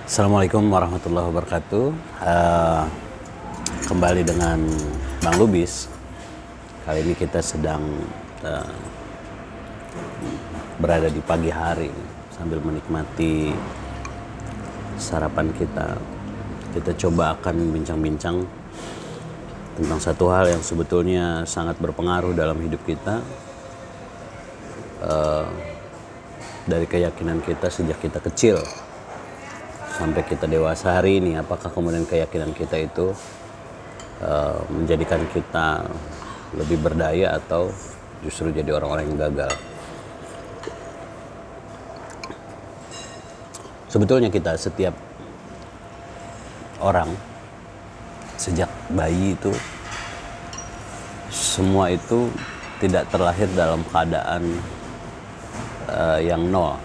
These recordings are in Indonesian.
Assalamualaikum warahmatullahi wabarakatuh. Kembali dengan Bang Lubis. Kali ini kita sedang berada di pagi hari sambil menikmati sarapan kita. Kita coba akan bincang-bincang tentang satu hal yang sebetulnya sangat berpengaruh dalam hidup kita, dari keyakinan kita sejak kita kecil sampai kita dewasa hari ini. Apakah kemudian keyakinan kita itu menjadikan kita lebih berdaya atau justru jadi orang-orang yang gagal? Sebetulnya kita, setiap orang sejak bayi itu, semua itu tidak terlahir dalam keadaan yang nol.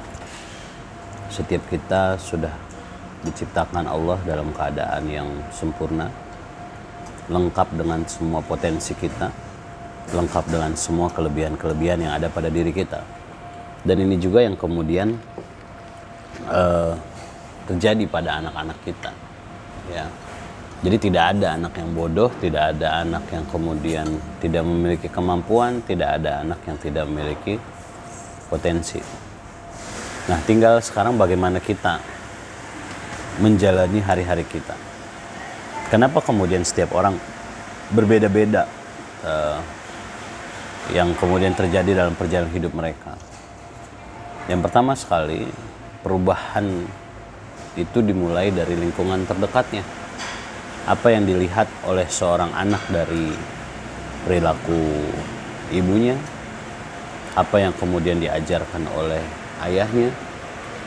Setiap kita sudah diciptakan Allah dalam keadaan yang sempurna, lengkap dengan semua potensi kita, lengkap dengan semua kelebihan-kelebihan yang ada pada diri kita. Dan ini juga yang kemudian terjadi pada anak-anak kita, ya. Jadi tidak ada anak yang bodoh, tidak ada anak yang kemudian tidak memiliki kemampuan, tidak ada anak yang tidak memiliki potensi. Nah, tinggal sekarang bagaimana kita menjalani hari-hari kita. Kenapa kemudian setiap orang berbeda-beda yang kemudian terjadi dalam perjalanan hidup mereka? Yang pertama sekali, perubahan itu dimulai dari lingkungan terdekatnya. Apa yang dilihat oleh seorang anak dari perilaku ibunya, apa yang kemudian diajarkan oleh ayahnya,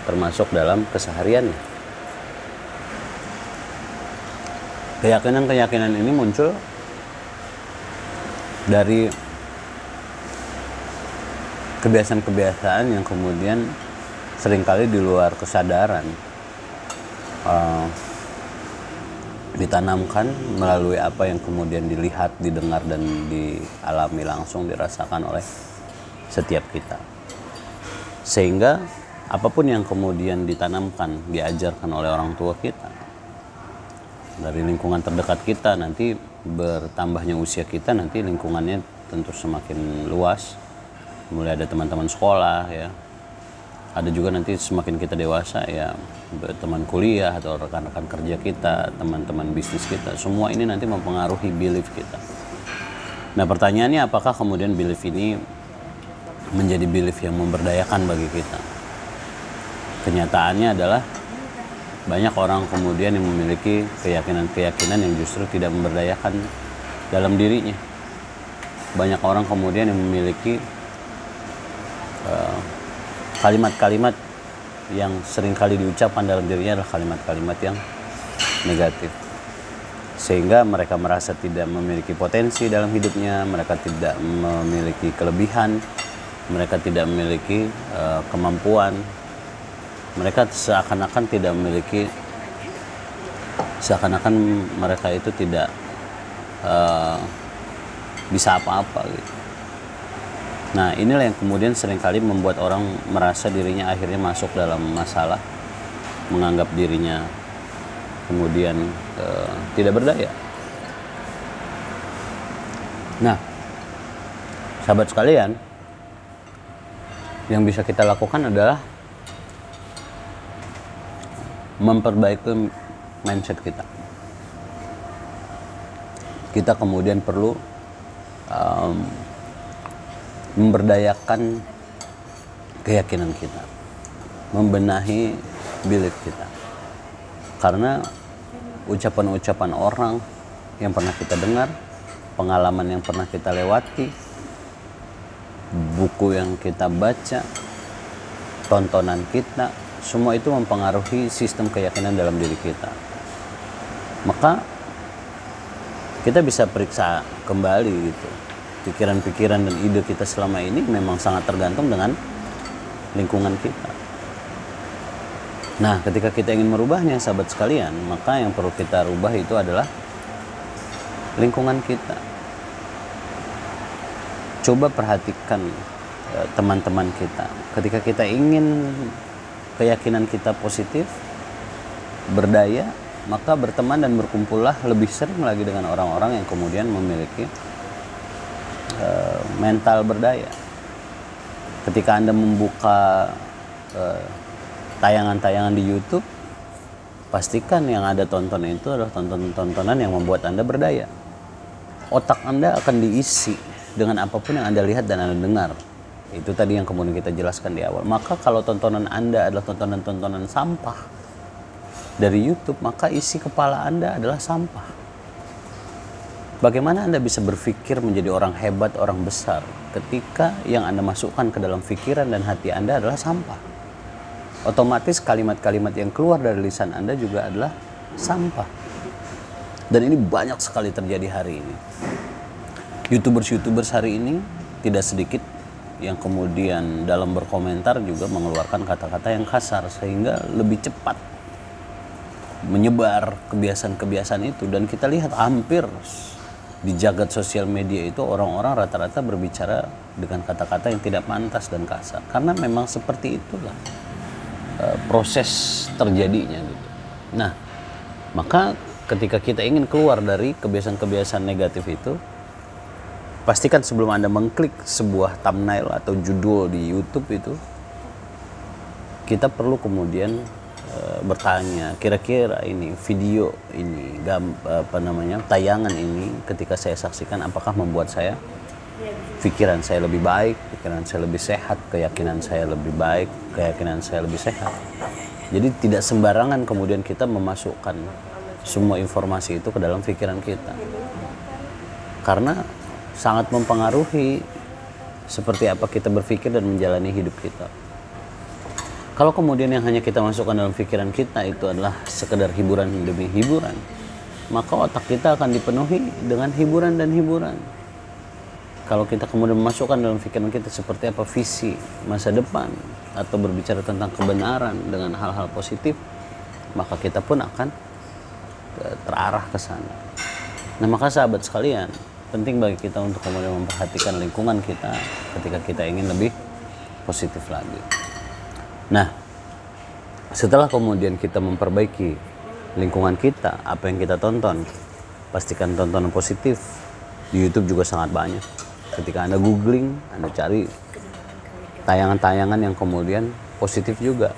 termasuk dalam kesehariannya. Keyakinan-keyakinan ini muncul dari kebiasaan-kebiasaan yang kemudian seringkali di luar kesadaran ditanamkan melalui apa yang kemudian dilihat, didengar, dan dialami langsung, dirasakan oleh setiap kita. Sehingga apapun yang kemudian ditanamkan, diajarkan oleh orang tua kita, dari lingkungan terdekat kita, nanti bertambahnya usia kita, nanti lingkungannya tentu semakin luas. Mulai ada teman-teman sekolah, ya. Ada juga nanti semakin kita dewasa, ya, teman kuliah atau rekan-rekan kerja kita, teman-teman bisnis kita. Semua ini nanti mempengaruhi belief kita. Nah, pertanyaannya, apakah kemudian belief ini menjadi belief yang memberdayakan bagi kita? Kenyataannya adalah banyak orang kemudian yang memiliki keyakinan-keyakinan yang justru tidak memberdayakan dalam dirinya. Banyak orang kemudian yang memiliki kalimat-kalimat yang seringkali diucapkan dalam dirinya adalah kalimat-kalimat yang negatif. Sehingga mereka merasa tidak memiliki potensi dalam hidupnya, mereka tidak memiliki kelebihan, mereka tidak memiliki kemampuan. Mereka seakan-akan tidak memiliki, seakan-akan mereka itu tidak bisa apa-apa gitu. Nah, inilah yang kemudian seringkali membuat orang merasa dirinya akhirnya masuk dalam masalah, menganggap dirinya kemudian tidak berdaya. Nah, sahabat sekalian, yang bisa kita lakukan adalah memperbaiki mindset kita. Kita kemudian perlu memberdayakan keyakinan kita, membenahi belief kita. Karena ucapan-ucapan orang yang pernah kita dengar, pengalaman yang pernah kita lewati, buku yang kita baca, tontonan kita, semua itu mempengaruhi sistem keyakinan dalam diri kita. Maka kita bisa periksa kembali gitu. Pikiran-pikiran dan ide kita selama ini memang sangat tergantung dengan lingkungan kita. Nah, ketika kita ingin merubahnya, sahabat sekalian, maka yang perlu kita rubah itu adalah lingkungan kita. Coba perhatikan teman-teman kita. Ketika kita ingin keyakinan kita positif, berdaya, maka berteman dan berkumpullah lebih sering lagi dengan orang-orang yang kemudian memiliki mental berdaya. Ketika Anda membuka tayangan-tayangan di YouTube, pastikan yang ada tonton itu adalah tontonan yang membuat Anda berdaya. Otak Anda akan diisi dengan apapun yang Anda lihat dan Anda dengar. Itu tadi yang kemudian kita jelaskan di awal. Maka kalau tontonan Anda adalah tontonan-tontonan sampah dari YouTube, maka isi kepala Anda adalah sampah. Bagaimana Anda bisa berpikir menjadi orang hebat, orang besar ketika yang Anda masukkan ke dalam pikiran dan hati Anda adalah sampah? Otomatis kalimat-kalimat yang keluar dari lisan Anda juga adalah sampah. Dan ini banyak sekali terjadi hari ini. YouTubers hari ini tidak sedikit yang kemudian dalam berkomentar juga mengeluarkan kata-kata yang kasar sehingga lebih cepat menyebar kebiasaan-kebiasaan itu. Dan kita lihat hampir di jagat sosial media itu orang-orang rata-rata berbicara dengan kata-kata yang tidak pantas dan kasar. Karena memang seperti itulah proses terjadinya gitu. Nah, maka ketika kita ingin keluar dari kebiasaan-kebiasaan negatif itu, pastikan sebelum Anda mengklik sebuah thumbnail atau judul di YouTube itu, kita perlu kemudian bertanya, kira-kira ini video ini tayangan ini ketika saya saksikan apakah membuat saya pikiran saya lebih baik, pikiran saya lebih sehat, keyakinan saya lebih baik, keyakinan saya lebih sehat. Jadi tidak sembarangan kemudian kita memasukkan semua informasi itu ke dalam pikiran kita, karena sangat mempengaruhi seperti apa kita berpikir dan menjalani hidup kita. Kalau kemudian yang hanya kita masukkan dalam pikiran kita itu adalah sekedar hiburan demi hiburan, maka otak kita akan dipenuhi dengan hiburan dan hiburan. Kalau kita kemudian memasukkan dalam pikiran kita seperti apa visi masa depan atau berbicara tentang kebenaran dengan hal-hal positif, maka kita pun akan terarah ke sana. Nah, maka sahabat sekalian, penting bagi kita untuk kemudian memperhatikan lingkungan kita ketika kita ingin lebih positif lagi. Nah, setelah kemudian kita memperbaiki lingkungan kita, apa yang kita tonton, pastikan tontonan positif. Di YouTube juga sangat banyak. Ketika Anda googling, Anda cari tayangan-tayangan yang kemudian positif juga.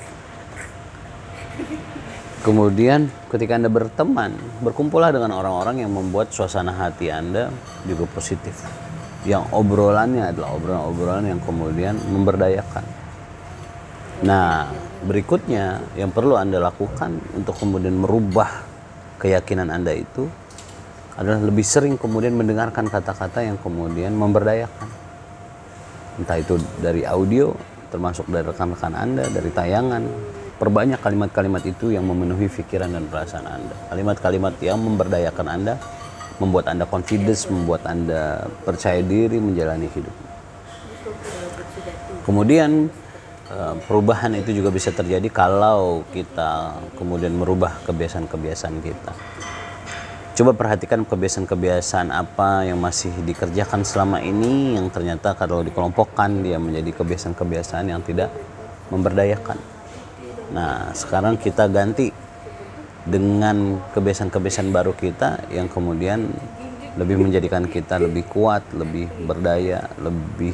Kemudian ketika Anda berteman, berkumpullah dengan orang-orang yang membuat suasana hati Anda juga positif. Yang obrolannya adalah obrolan-obrolan yang kemudian memberdayakan. Nah, berikutnya yang perlu Anda lakukan untuk kemudian merubah keyakinan Anda itu adalah lebih sering kemudian mendengarkan kata-kata yang kemudian memberdayakan. Entah itu dari audio, termasuk dari rekan-rekan Anda, dari tayangan. Perbanyak kalimat-kalimat itu yang memenuhi pikiran dan perasaan Anda. Kalimat-kalimat yang memberdayakan Anda, membuat Anda confidence, membuat Anda percaya diri menjalani hidup. Kemudian perubahan itu juga bisa terjadi kalau kita kemudian merubah kebiasaan-kebiasaan kita. Coba perhatikan kebiasaan-kebiasaan apa yang masih dikerjakan selama ini yang ternyata kalau dikelompokkan dia menjadi kebiasaan-kebiasaan yang tidak memberdayakan. Nah, sekarang kita ganti dengan kebiasaan-kebiasaan baru kita yang kemudian lebih menjadikan kita lebih kuat, lebih berdaya, lebih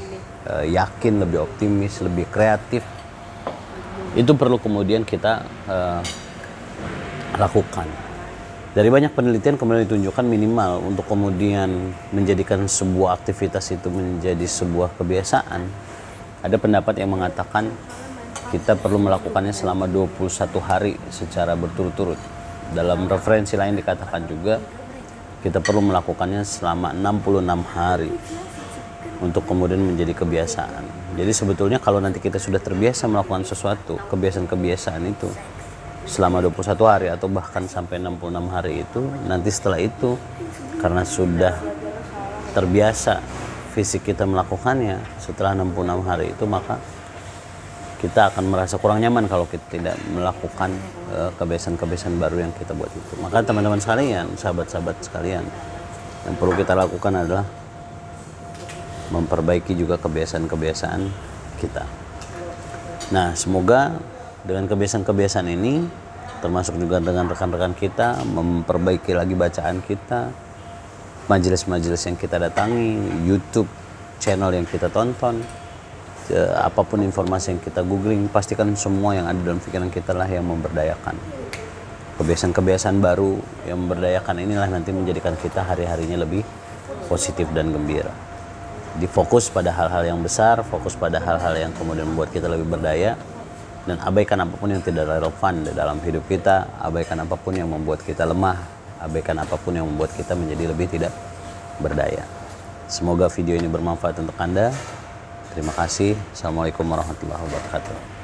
yakin, lebih optimis, lebih kreatif. Itu perlu kemudian kita lakukan. Dari banyak penelitian kemudian ditunjukkan minimal untuk kemudian menjadikan sebuah aktivitas itu menjadi sebuah kebiasaan. Ada pendapat yang mengatakan kita perlu melakukannya selama 21 hari secara berturut-turut. Dalam referensi lain dikatakan juga kita perlu melakukannya selama 66 hari untuk kemudian menjadi kebiasaan. Jadi sebetulnya kalau nanti kita sudah terbiasa melakukan sesuatu, kebiasaan-kebiasaan itu selama 21 hari atau bahkan sampai 66 hari itu, nanti setelah itu karena sudah terbiasa fisik kita melakukannya setelah 66 hari itu, maka kita akan merasa kurang nyaman kalau kita tidak melakukan kebiasaan-kebiasaan baru yang kita buat itu. Maka teman-teman sekalian, sahabat-sahabat sekalian, yang perlu kita lakukan adalah memperbaiki juga kebiasaan-kebiasaan kita. Nah, semoga dengan kebiasaan-kebiasaan ini termasuk juga dengan rekan-rekan kita, memperbaiki lagi bacaan kita, majelis-majelis yang kita datangi, YouTube channel yang kita tonton, apapun informasi yang kita googling, pastikan semua yang ada dalam pikiran kita lah yang memberdayakan. Kebiasaan-kebiasaan baru yang memberdayakan inilah nanti menjadikan kita hari-harinya lebih positif dan gembira. Difokus pada hal-hal yang besar, fokus pada hal-hal yang kemudian membuat kita lebih berdaya, dan abaikan apapun yang tidak relevan di dalam hidup kita, abaikan apapun yang membuat kita lemah, abaikan apapun yang membuat kita menjadi lebih tidak berdaya. Semoga video ini bermanfaat untuk Anda. Terima kasih. Assalamualaikum warahmatullahi wabarakatuh.